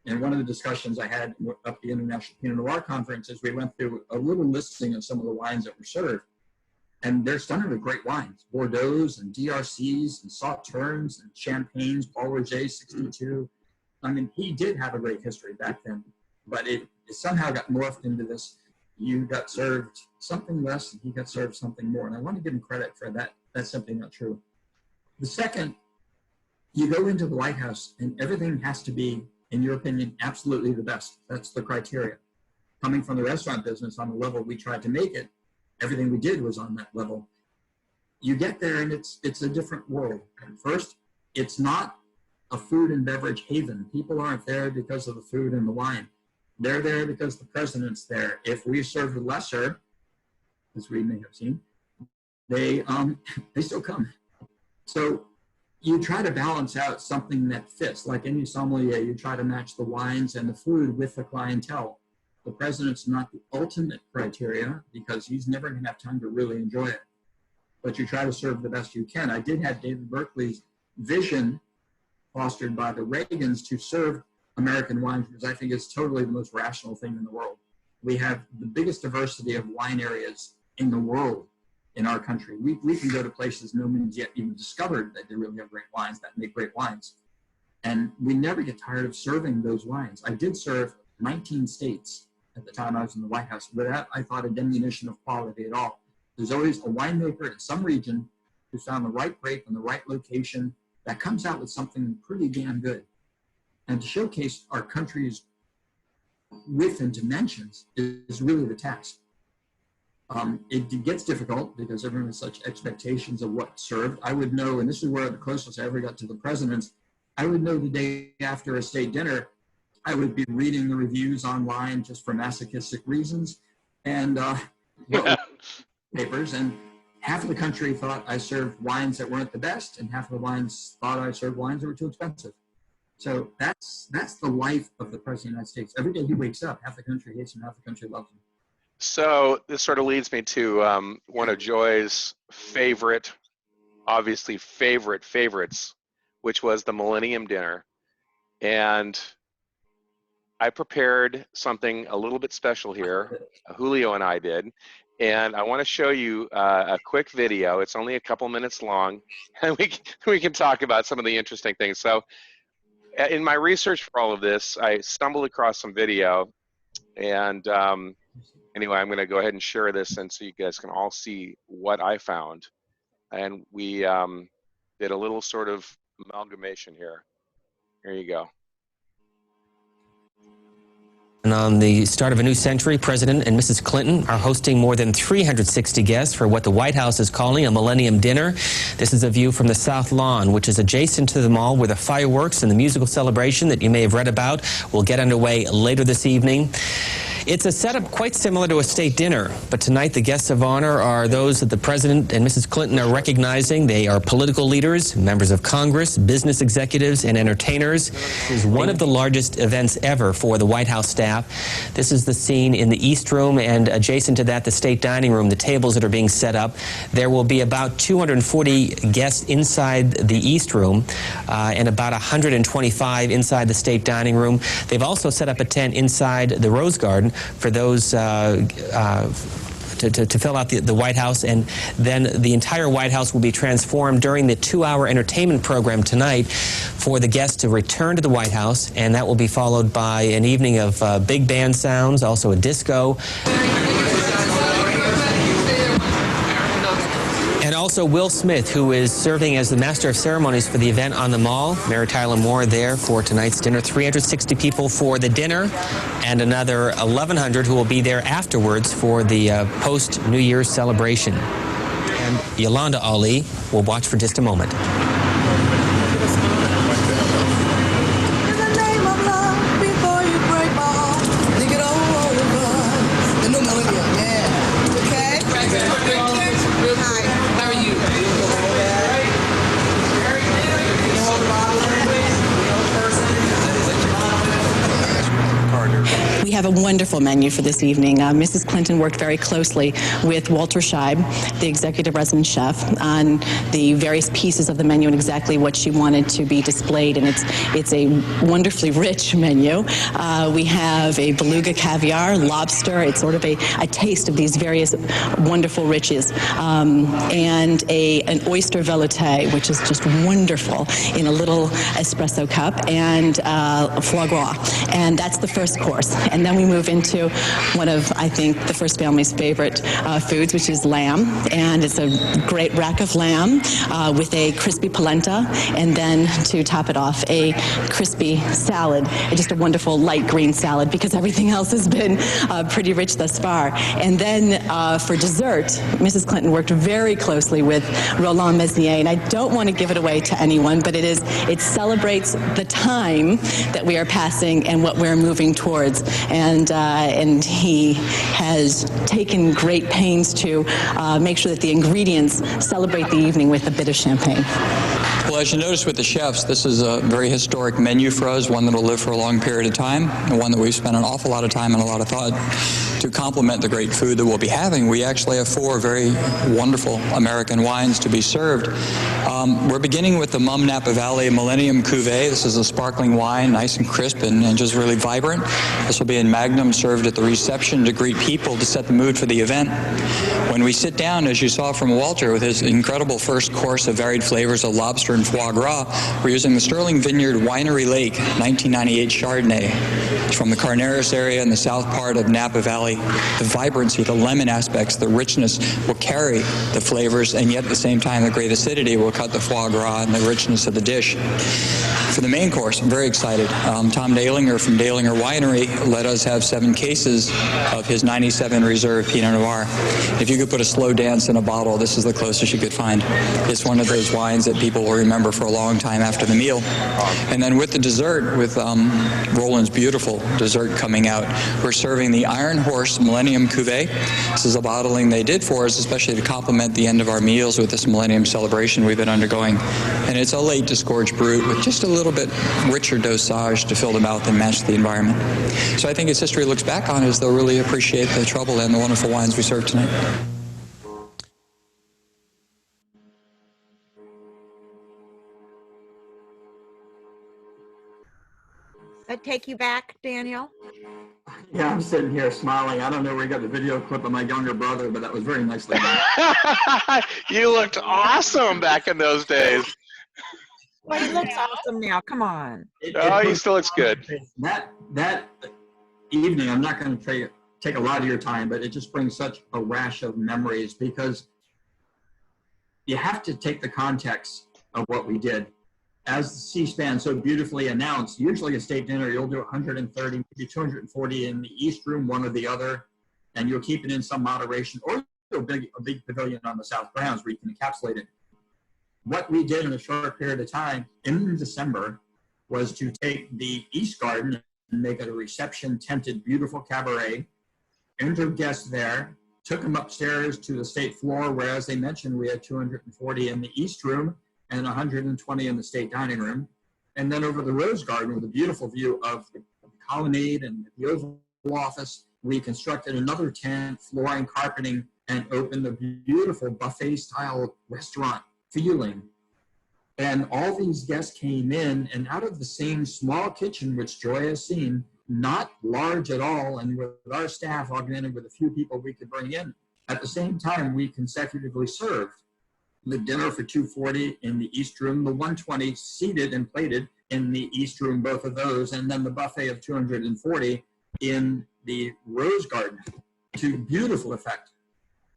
And one of the discussions I had at the International Pinot Noir Conference is we went through a little listing of some of the wines that were served. And they're stunningly great wines. Bordeaux's and DRC's and Sauternes and Champagnes, Paul Roger 62. I mean, he did have a great history back then, but it somehow got morphed into this. You got served something less and he got served something more. And I want to give him credit for that. That's simply not true. The second, you go into the White House and everything has to be, in your opinion, absolutely the best. That's the criteria. Coming from the restaurant business on the level we tried to make it, everything we did was on that level. You get there and it's a different world. And first, it's not a food and beverage haven. People aren't there because of the food and the wine. They're there because the president's there. If we serve lesser, as we may have seen, they still come. So you try to balance out something that fits. Like any sommelier, you try to match the wines and the food with the clientele. The president's not the ultimate criteria because he's never going to have time to really enjoy it. But you try to serve the best you can. I did have David Berkeley's vision fostered by the Reagans to serve American wines, because I think it's totally the most rational thing in the world. We have the biggest diversity of wine areas in the world in our country. We can go to places no one's yet even discovered that they really have great wines, that make great wines. And we never get tired of serving those wines. I did serve 19 states at the time I was in the White House. Without, I thought, a diminution of quality at all. There's always a winemaker in some region who found the right grape in the right location that comes out with something pretty damn good. And to showcase our country's width and dimensions is really the task. It gets difficult because everyone has such expectations of what's served. I would know, and this is where the closest I ever got to the president's, I would know the day after a state dinner, I would be reading the reviews online just for masochistic reasons and papers, and half of the country thought I served wines that weren't the best, and half of the wines thought I served wines that were too expensive. So that's the life of the President of the United States. Every day he wakes up, half the country hates him, half the country loves him. So this sort of leads me to one of Joy's favorite, obviously favorites, which was the Millennium Dinner. And I prepared something a little bit special here. Julio and I did. And I want to show you a quick video. It's only a couple minutes long, and we can talk about some of the interesting things. So in my research for all of this, I stumbled across some video, and anyway, I'm going to go ahead and share this, and so you guys can all see what I found. And we did a little sort of amalgamation here. Here you go. And on the start of a new century, President and Mrs. Clinton are hosting more than 360 guests for what the White House is calling a Millennium Dinner. This is a view from the South Lawn, which is adjacent to the mall, where the fireworks and the musical celebration that you may have read about will get underway later this evening. It's a setup quite similar to a state dinner, but tonight the guests of honor are those that the President and Mrs. Clinton are recognizing. They are political leaders, members of Congress, business executives, and entertainers. This is one of the largest events ever for the White House staff. This is the scene in the East Room, and adjacent to that, the State Dining Room, the tables that are being set up. There will be about 240 guests inside the East Room and about 125 inside the State Dining Room. They've also set up a tent inside the Rose Garden for those to fill out the White House, and then the entire White House will be transformed during the 2-hour entertainment program tonight for the guests to return to the White House, and that will be followed by an evening of big band sounds, also a disco. And also Will Smith, who is serving as the Master of Ceremonies for the event on the Mall. Mary Tyler Moore there for tonight's dinner. 360 people for the dinner, and another 1,100 who will be there afterwards for the post-New Year's celebration. And Yolanda Ali will watch for just a moment. We have a wonderful menu for this evening. Mrs. Clinton worked very closely with Walter Scheib, the executive resident chef, on the various pieces of the menu and exactly what she wanted to be displayed. And it's a wonderfully rich menu. We have a beluga caviar, lobster. It's sort of a taste of these various wonderful riches. And an oyster velouté, which is just wonderful, in a little espresso cup, and foie gras. And that's the first course. And then we move into one of, I think, the first family's favorite foods, which is lamb. And it's a great rack of lamb with a crispy polenta, and then to top it off, a crispy salad, just a wonderful light green salad, because everything else has been pretty rich thus far. And then for dessert, Mrs. Clinton worked very closely with Roland Mesnier, and I don't want to give it away to anyone, but it celebrates the time that we are passing and what we're moving towards. And he has taken great pains to make sure that the ingredients celebrate the evening with a bit of champagne. Well, as you notice with the chefs, this is a very historic menu for us, one that will live for a long period of time, and one that we've spent an awful lot of time and a lot of thought to complement the great food that we'll be having. We actually have 4 very wonderful American wines to be served. We're beginning with the Mum Napa Valley Millennium Cuvée. This is a sparkling wine, nice and crisp and just really vibrant. This will be in Magnum, served at the reception to greet people, to set the mood for the event. When we sit down, as you saw from Walter, with his incredible first course of varied flavors of lobster and foie gras, we're using the Sterling Vineyard Winery Lake 1998 Chardonnay. It's from the Carneros area in the south part of Napa Valley. The vibrancy, the lemon aspects, the richness will carry the flavors, and yet at the same time the great acidity will cut the foie gras and the richness of the dish. For the main course, I'm very excited. Tom Dalinger from Dalinger Winery let us have 7 cases of his 97 Reserve Pinot Noir. If you could put a slow dance in a bottle, this is the closest you could find. It's one of those wines that people will remember for a long time after the meal. And then with the dessert, with Roland's beautiful dessert coming out, we're serving the Iron Horse Millennium Cuvée. This is a bottling they did for us, especially to complement the end of our meals with this Millennium celebration we've been undergoing. And it's a late disgorged brut with just a little bit richer dosage to fill the mouth and match the environment. So I think its history looks back on as they'll really appreciate the trouble and the wonderful wines we serve tonight. That take you back, Daniel? Yeah, I'm sitting here smiling. I don't know where you got the video clip of my younger brother, but that was very nicely done. You looked awesome back in those days. Well, he looks awesome now. Come on. Oh, he still looks good. That evening, I'm not going to take a lot of your time, but it just brings such a rash of memories, because you have to take the context of what we did. As the C-SPAN so beautifully announced, usually a state dinner, you'll do 130, maybe 240 in the East Room, one or the other, and you'll keep it in some moderation, or a big pavilion on the South grounds where you can encapsulate it. What we did in a short period of time in December was to take the East Garden and make it a reception-tented, beautiful cabaret, enter guests there, took them upstairs to the state floor, where, as they mentioned, we had 240 in the East Room and 120 in the state dining room. And then over the Rose Garden, with a beautiful view of the colonnade and the Oval Office, we constructed another tent, flooring, carpeting, and opened a beautiful buffet-style restaurant feeling. And all these guests came in, and out of the same small kitchen, which Joy has seen, not large at all, and with our staff augmented with a few people we could bring in, at the same time, we consecutively served the dinner for 240 in the East Room, the 120 seated and plated in the East Room, both of those, and then the buffet of 240 in the Rose Garden, to beautiful effect.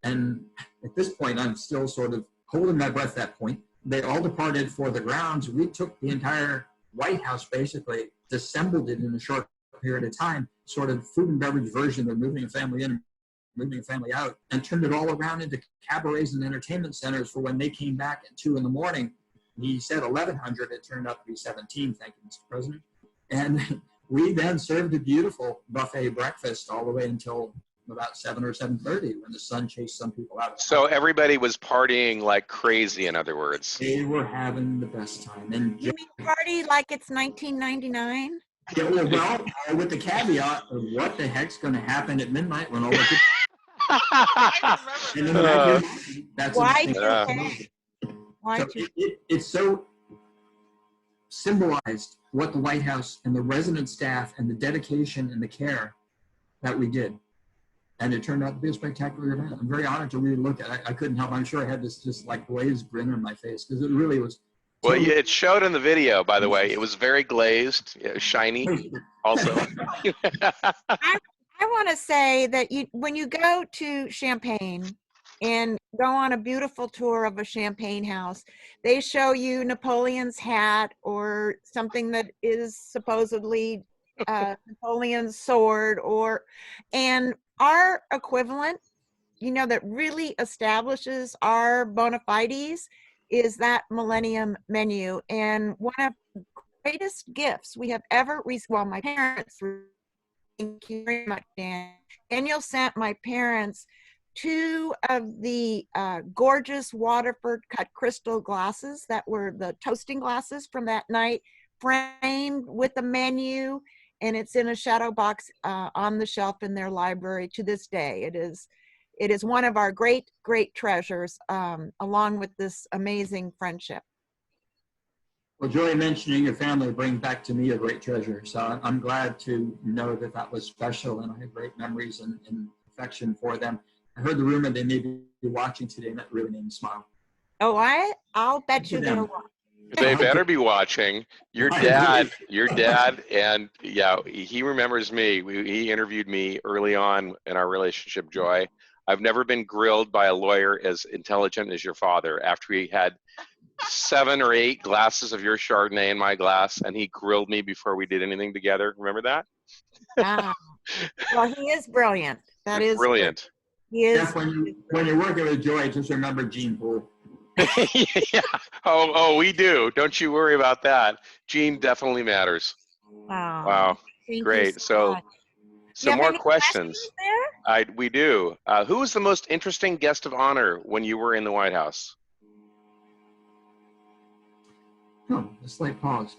And at this point, I'm still sort of holding my breath at that point. They all departed for the grounds. We took the entire White House, basically, assembled it in a short period of time, sort of food and beverage version of moving a family in, moving a family out, and turned it all around into cabarets and entertainment centers for when they came back at 2 in the morning. He said 1100, it turned out to be 17, thank you, Mr. President. And we then served a beautiful buffet breakfast all the way until about 7 or 7:30, when the sun chased some people out. So everybody was partying like crazy, in other words. They were having the best time. And You mean party like it's 1999? yeah, well, with the caveat of what the heck's going to happen at midnight when all the people... That's Why interesting. Why So it's so symbolized what the White House and the resident staff and the dedication and the care that we did. And it turned out to be a spectacular event. I'm very honored to really look at it. I couldn't help. I'm sure I had this just like glazed grin on my face, because it really was Well, yeah, it showed in the video, by the way. It was very glazed, shiny also. I want to say that when you go to Champagne and go on a beautiful tour of a champagne house, they show you Napoleon's hat or something that is supposedly Napoleon's sword, and our equivalent, that really establishes our bona fides is that Millennium Menu. And one of the greatest gifts we have ever received, well, my parents, thank you very much, Dan. Daniel sent my parents 2 of the gorgeous Waterford cut crystal glasses that were the toasting glasses from that night, framed with the menu, and it's in a shadow box on the shelf in their library to this day. It is one of our great, great treasures, along with this amazing friendship. Well, Joy, mentioning your family brings back to me a great treasure. So I'm glad to know that that was special, and I have great memories and affection for them. I heard the rumor they may be watching today, and that really made me smile. Oh, I'll bet you they're watching. They better be watching. Your dad, and yeah, he remembers me. He interviewed me early on in our relationship, Joy. I've never been grilled by a lawyer as intelligent as your father. After he had 7 or 8 glasses of your Chardonnay in my glass, and he grilled me before we did anything together. Remember that? Well, he is brilliant. That is brilliant. He is. Jeff, when you're working with Joy, just remember Gene Poole. Yeah. Oh, we do. Don't you worry about that. Gene definitely matters. Wow. Great. So, some more questions. We do. Who was the most interesting guest of honor when you were in the White House? A slight pause.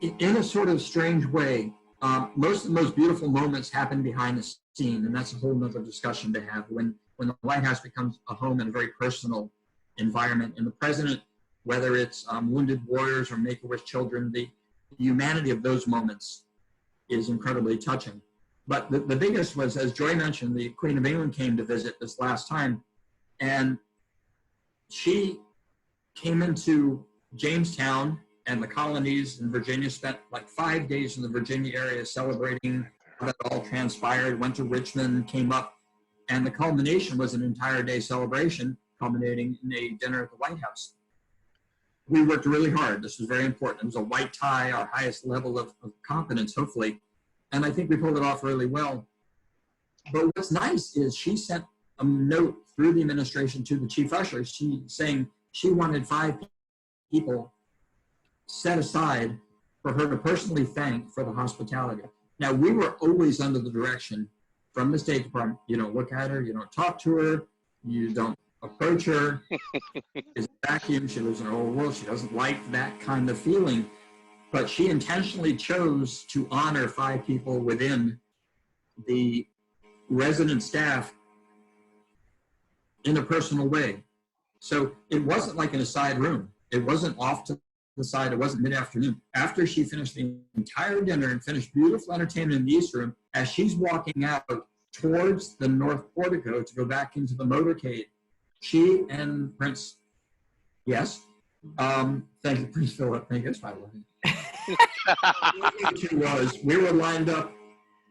In a sort of strange way, most of the most beautiful moments happen behind the scene, and that's a whole nother discussion to have when the White House becomes a home and a very personal environment. And the president, whether it's wounded warriors or Make-A-Wish children, the humanity of those moments is incredibly touching. But the biggest was, as Joy mentioned, the Queen of England came to visit this last time, and she came into Jamestown and the colonies in Virginia, spent like 5 days in the Virginia area celebrating how that all transpired, went to Richmond, came up, and the culmination was an entire day celebration, culminating in a dinner at the White House. We worked really hard. This was very important. It was a white tie, our highest level of competence, hopefully, and I think we pulled it off really well. But what's nice is she sent a note through the administration to the chief usher, saying she wanted 5 people set aside for her to personally thank for the hospitality. Now, we were always under the direction from the State Department, you don't look at her, you don't talk to her, you don't approach her. She's a vacuum, she lives in her old world, she doesn't like that kind of feeling. But she intentionally chose to honor 5 people within the resident staff in a personal way. So it wasn't like an aside room. It wasn't off to the side. It wasn't mid-afternoon. After she finished the entire dinner and finished beautiful entertainment in the East Room, as she's walking out towards the North Portico to go back into the motorcade, she and Prince, yes, thank you, Prince Philip, thank you, that's my was, we were lined up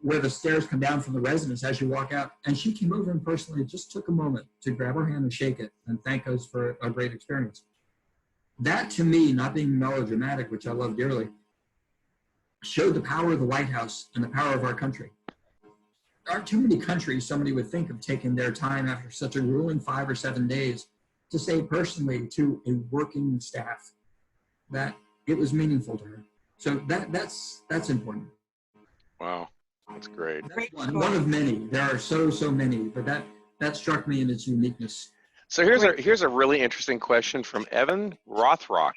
where the stairs come down from the residence as you walk out, and she came over and personally just took a moment to grab her hand and shake it and thank us for a great experience. That, to me, not being melodramatic, which I love dearly, showed the power of the White House and the power of our country. There aren't too many countries somebody would think of taking their time after such a grueling 5 or 7 days to say personally to a working staff that it was meaningful to her. So that's important. Wow, that's great. That's one of many. There are so many, but that struck me in its uniqueness. So here's a really interesting question from Evan Rothrock.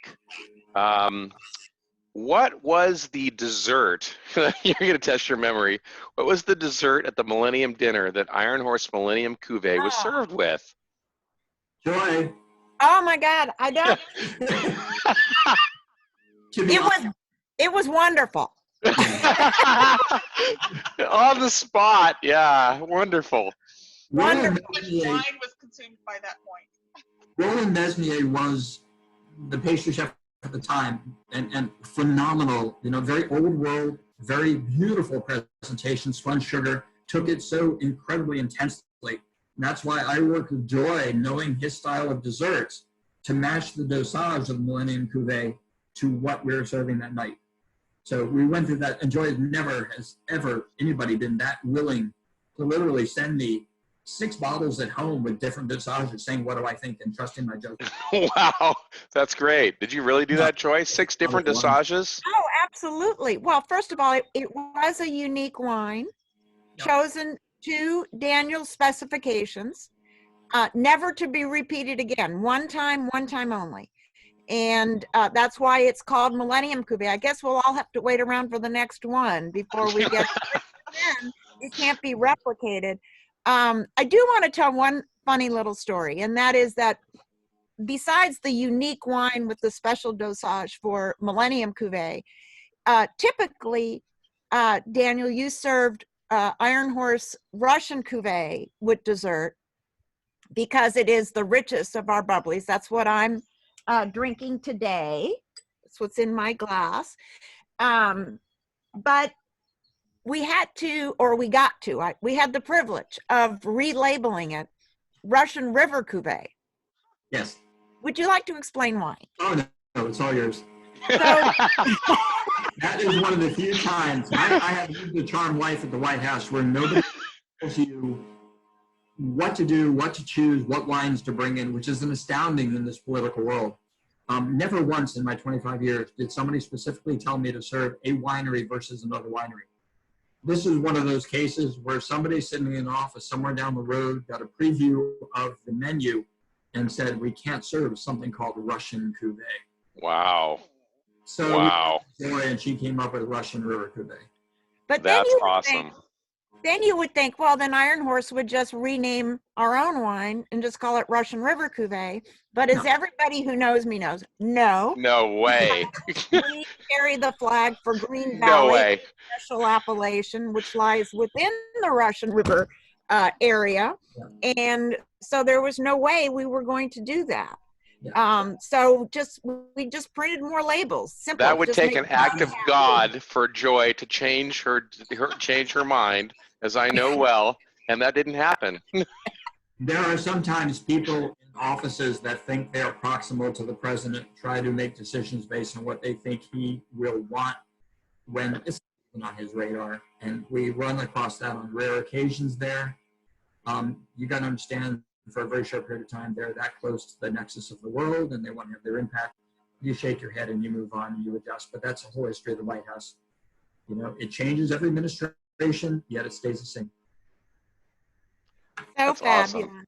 What was the dessert? You're going to test your memory. What was the dessert at the Millennium Dinner that Iron Horse Millennium Cuvée was served with? Joy. Oh my God, I don't. It was wonderful. On the spot, yeah, wonderful. Wine was consumed by that point. Roland Mesnier was the pastry chef at the time, and phenomenal, very old world, very beautiful presentation, spun sugar, took it so incredibly intensely. And that's why I work with Joy, knowing his style of desserts, to match the dosage of the Millennium Cuvée to what we were serving that night. So we went through that, and Joy never has ever anybody been that willing to literally send me 6 bottles at home with different dosages, saying, what do I think, and trusting my judgment. Wow, that's great. Did you really do that, Joy? 6 different dosages? Oh, absolutely. Well, first of all, it was a unique wine, chosen to Daniel's specifications, never to be repeated again. One time only. And that's why it's called Millennium Cuvée. I guess we'll all have to wait around for the next one before we get again. It can't be replicated. I do want to tell one funny little story, and that is that besides the unique wine with the special dosage for Millennium Cuvée, typically, Daniel, you served Iron Horse Russian Cuvée with dessert because it is the richest of our bubblies. That's what I'm drinking today. That's what's in my glass. But we had to, or we got to, we had the privilege of relabeling it Russian River Cuvée. Yes. Would you like to explain why? Oh, no, it's all yours. So, that is one of the few times I have lived a charmed life at the White House where nobody tells you what to do, what to choose, what wines to bring in, which is an astounding in this political world. Never once in my 25 years did somebody specifically tell me to serve a winery versus another winery. This is one of those cases where somebody's sitting in an office somewhere down the road, got a preview of the menu, and said, we can't serve something called Russian Cuvée. Wow. So, wow. And she came up with Russian River Cuvée. but That's awesome. Then you would think, well, then Iron Horse would just rename our own wine and just call it Russian River Cuvée. But as everybody who knows me knows, no. No way. We carry the flag for Green No Valley, way. special appellation, which lies within the Russian River area. And so there was no way we were going to do that. So we just printed more labels. Simple. That would Just take make an act of God for Joy to change her mind, as I know well, and that didn't happen. There are sometimes people in offices that think they are proximal to the president, try to make decisions based on what they think he will want when it's not on his radar. And we run across that on rare occasions there. You got to understand, for a very short period of time, they're that close to the nexus of the world and they want to have their impact. You shake your head and you move on and you adjust. But that's the whole history of the White House. It changes every administration, yet it stays the same. So That's fabulous. awesome.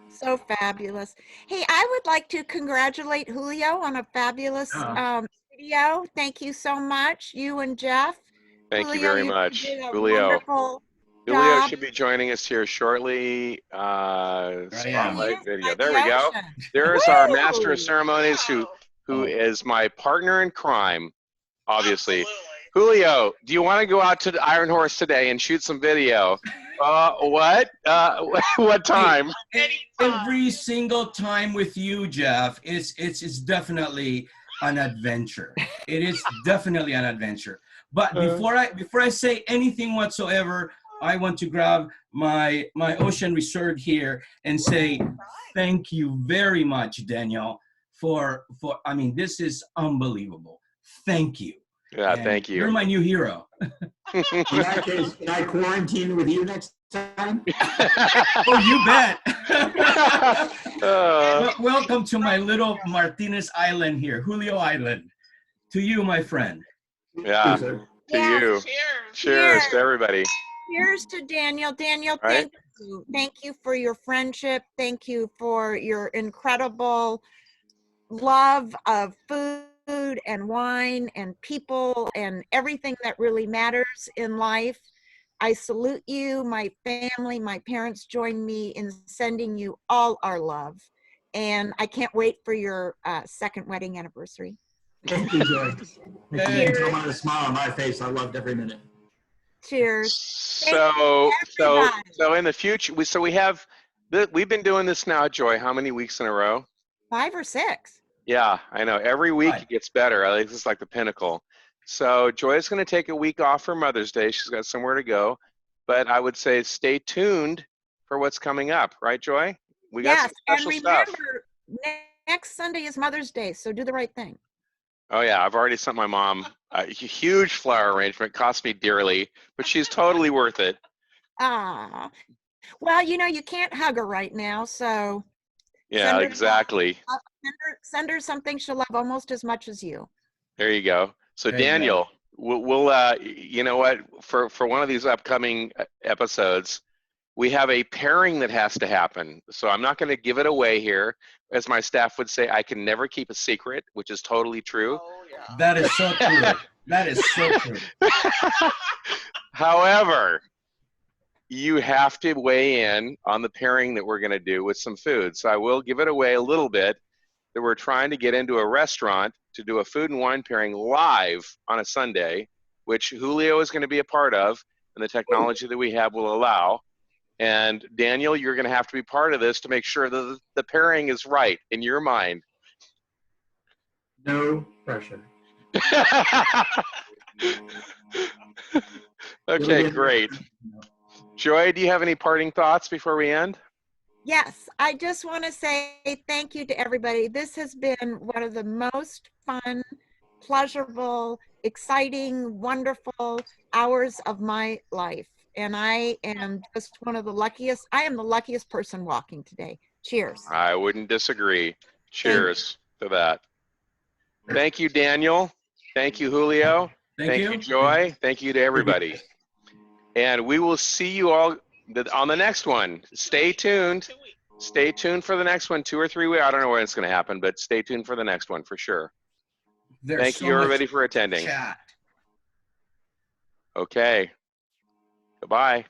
So fabulous. Hey, I would like to congratulate Julio on a fabulous video. Thank you so much, you and Jeff. Thank you very much, did a Julio. wonderful Julio job. should be joining us here shortly. Spotlight video. There By we the go. ocean. There's our master of Woo! ceremonies who is my partner in crime, obviously. Julio, do you want to go out to the Iron Horse today and shoot some video? What? What time? Every single time with you, Jeff, it's definitely an adventure. It is definitely an adventure. But before I say anything whatsoever, I want to grab my Ocean Reserve here and say thank you very much, Daniel, for I mean, this is unbelievable. Thank you. Yeah, And thank you. You're my new hero. In that case, can I quarantine with you next time? Oh, you bet. Uh, Welcome to my little Martinez Island here, Julio Island. To you, my friend. yeah, to you. Cheers to everybody. Cheers to Daniel. Daniel, Right. thank you. Thank you for your friendship. Thank you for your incredible love of food and wine and people and everything that really matters in life. I salute you. My family, my parents join me in sending you all our love. And I can't wait for your second wedding anniversary. Thank you, Joy. You can tell by the smile on my face, I loved every minute. Cheers. So in the future, we've been doing this now, Joy, how many weeks in a row? 5 or 6. Yeah, I know. Every week Right. it gets better. I think this is like the pinnacle. So Joy's going to take a week off for Mother's Day. She's got somewhere to go. But I would say stay tuned for what's coming up. Right, Joy? We got some Yes, and special stuff. remember, next Sunday is Mother's Day, so do the right thing. Oh, yeah. I've already sent my mom a huge flower arrangement. Cost me dearly, but she's totally worth it. Ah, well, you know, you can't hug her right now, so Yeah, send her, exactly. send her something she'll love almost as much as you. There you go. So There you go. Daniel, we'll you know what, for one of these upcoming episodes, we have a pairing that has to happen. So I'm not going to give it away here. As my staff would say, I can never keep a secret, which is totally true. That is so true. That is so true. However, you have to weigh in on the pairing that we're going to do with some food. So I will give it away a little bit that we're trying to get into a restaurant to do a food and wine pairing live on a Sunday, which Julio is going to be a part of, and the technology that we have will allow. And Daniel, you're going to have to be part of this to make sure that the pairing is right in your mind. No pressure. Okay, great. Joy, do you have any parting thoughts before we end? Yes, I just want to say thank you to everybody. This has been one of the most fun, pleasurable, exciting, wonderful hours of my life. And I am just one of the luckiest. I am the luckiest person walking today. Cheers. I wouldn't disagree. Cheers to that. Thank you, Daniel. Thank you, Julio. Thank you. Joy. Thank you to everybody. And we will see you all on the next one. Stay tuned. Stay tuned for the next one. 2 or 3 weeks. I don't know when it's going to happen, but stay tuned for the next one for sure. There's Thank so you, much everybody, for attending. chat. Okay. Goodbye.